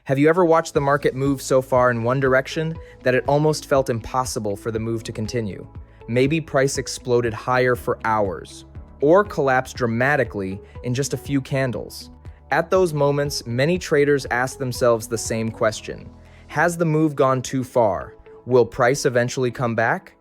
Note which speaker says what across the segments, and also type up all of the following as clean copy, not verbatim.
Speaker 1: Have you ever watched the market move so far in one direction that it almost felt impossible for the move to continue? Maybe price exploded higher for hours, or collapsed dramatically in just a few candles. At those moments, many traders ask themselves the same question. Has the move gone too far? Will price eventually come back?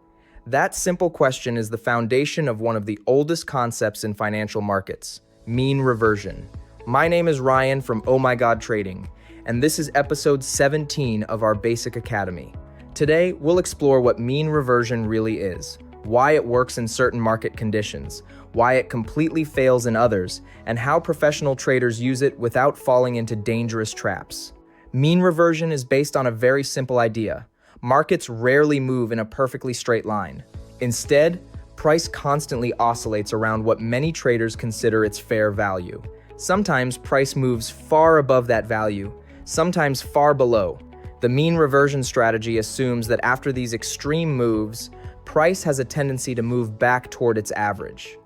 Speaker 1: That simple question is the foundation of one of the oldest concepts in financial markets, mean reversion. My name is Ryan from O.M.G Trading, and this is episode 17 of our Basic Academy. Today, we'll explore what mean reversion really is, why it works in certain market conditions, why it completely fails in others, and how professional traders use it without falling into dangerous traps. Mean reversion is based on a very simple idea. Markets rarely move in a perfectly straight line. Instead, price constantly oscillates around what many traders consider its fair value. Sometimes price moves far above that value, sometimes far below. The mean reversion strategy assumes that after these extreme moves, price has a tendency to move back toward its average.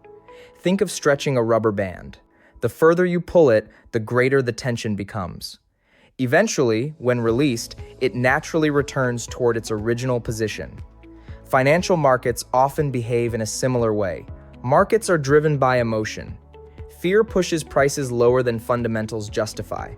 Speaker 1: Think of stretching a rubber band. The further you pull it, the greater the tension becomes. Eventually, when released, it naturally returns toward its original position. Financial markets often behave in a similar way. Markets are driven by emotion. Fear pushes prices lower than fundamentals justify.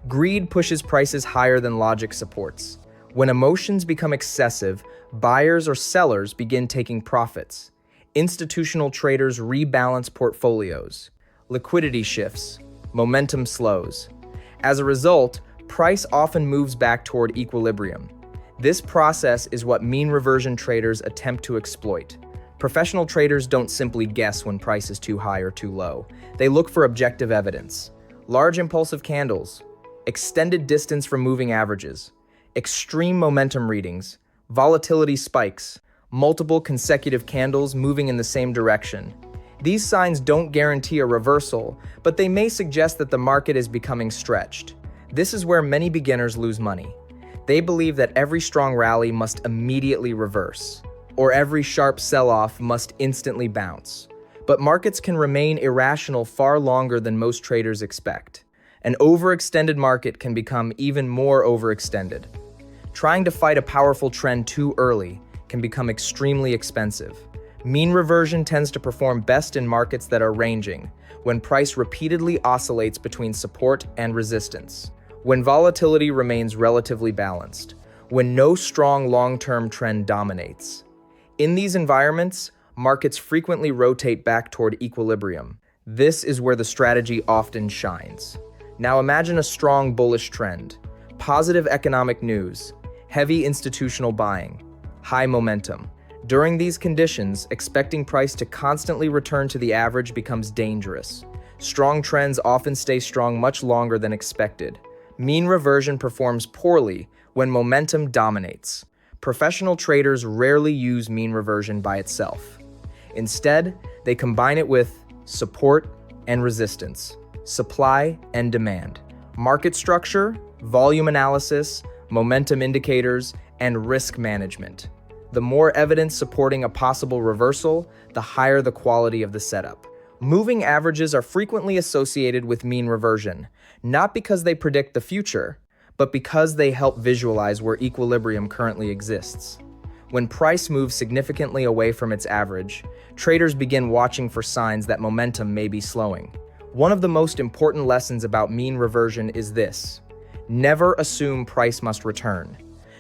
Speaker 1: Greed pushes prices higher than logic supports. When emotions become excessive, buyers or sellers begin taking profits. Institutional traders rebalance portfolios. Liquidity shifts. Momentum slows. As a result, price often moves back toward equilibrium. This process is what mean reversion traders attempt to exploit. Professional traders don't simply guess when price is too high or too low. They look for objective evidence. Large impulsive candles, extended distance from moving averages, extreme momentum readings, volatility spikes, multiple consecutive candles moving in the same direction. These signs don't guarantee a reversal, but they may suggest that the market is becoming stretched. This is where many beginners lose money. They believe that every strong rally must immediately reverse, or every sharp sell-off must instantly bounce. But markets can remain irrational far longer than most traders expect. An overextended market can become even more overextended. Trying to fight a powerful trend too early can become extremely expensive. Mean reversion tends to perform best in markets that are ranging, when price repeatedly oscillates between support and resistance, when volatility remains relatively balanced, when no strong long-term trend dominates. In these environments, markets frequently rotate back toward equilibrium. This is where the strategy often shines. Now imagine a strong bullish trend, positive economic news, heavy institutional buying, high momentum. During these conditions, expecting price to constantly return to the average becomes dangerous. Strong trends often stay strong much longer than expected. Mean reversion performs poorly when momentum dominates. Professional traders rarely use mean reversion by itself. Instead, they combine it with support and resistance, supply and demand, market structure, volume analysis, momentum indicators, and risk management. The more evidence supporting a possible reversal, the higher the quality of the setup. Moving averages are frequently associated with mean reversion, not because they predict the future, but because they help visualize where equilibrium currently exists. When price moves significantly away from its average, traders begin watching for signs that momentum may be slowing. One of the most important lessons about mean reversion is this: never assume price must return.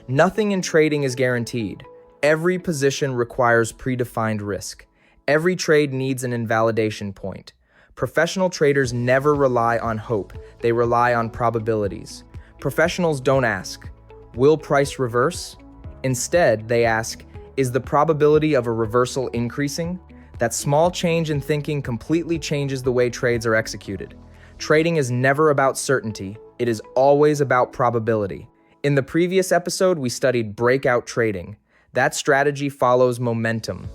Speaker 1: Nothing in trading is guaranteed. Every position requires predefined risk. Every trade needs an invalidation point. Professional traders never rely on hope. They rely on probabilities. Professionals don't ask, will price reverse? Instead, they ask, is the probability of a reversal increasing? That small change in thinking completely changes the way trades are executed. Trading is never about certainty. It is always about probability. In the previous episode, we studied breakout trading. That strategy follows momentum.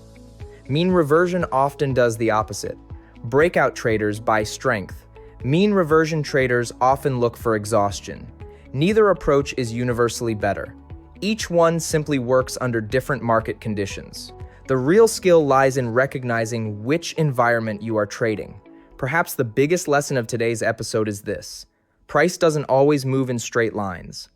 Speaker 1: Mean reversion often does the opposite. Breakout traders buy strength. Mean reversion traders often look for exhaustion. Neither approach is universally better. Each one simply works under different market conditions. The real skill lies in recognizing which environment you are trading. Perhaps the biggest lesson of today's episode is this: Price doesn't always move in straight lines.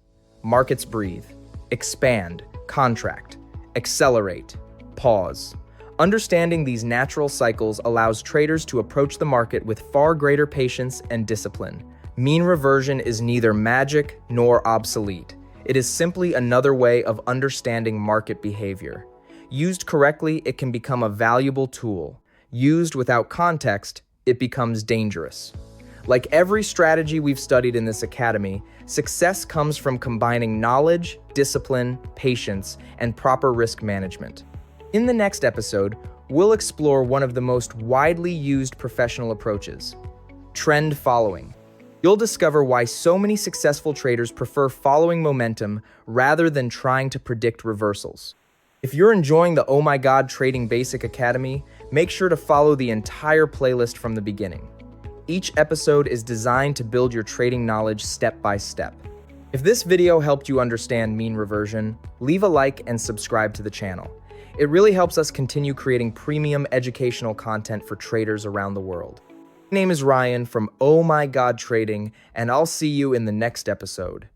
Speaker 1: Markets breathe, expand, contract, accelerate, pause. Understanding these natural cycles allows traders to approach the market with far greater patience and discipline. Mean reversion is neither magic nor obsolete. It is simply another way of understanding market behavior. Used correctly, it can become a valuable tool. Used without context, it becomes dangerous. Like every strategy we've studied in this academy, success comes from combining knowledge, discipline, patience, and proper risk management. In the next episode, we'll explore one of the most widely used professional approaches: trend following. You'll discover why so many successful traders prefer following momentum rather than trying to predict reversals. If you're enjoying the Oh My God Trading Basic Academy, make sure to follow the entire playlist from the beginning. Each episode is designed to build your trading knowledge step by step. If this video helped you understand mean reversion, leave a like and subscribe to the channel. It really helps us continue creating premium educational content for traders around the world. My name is Ryan from Oh My God Trading, and I'll see you in the next episode.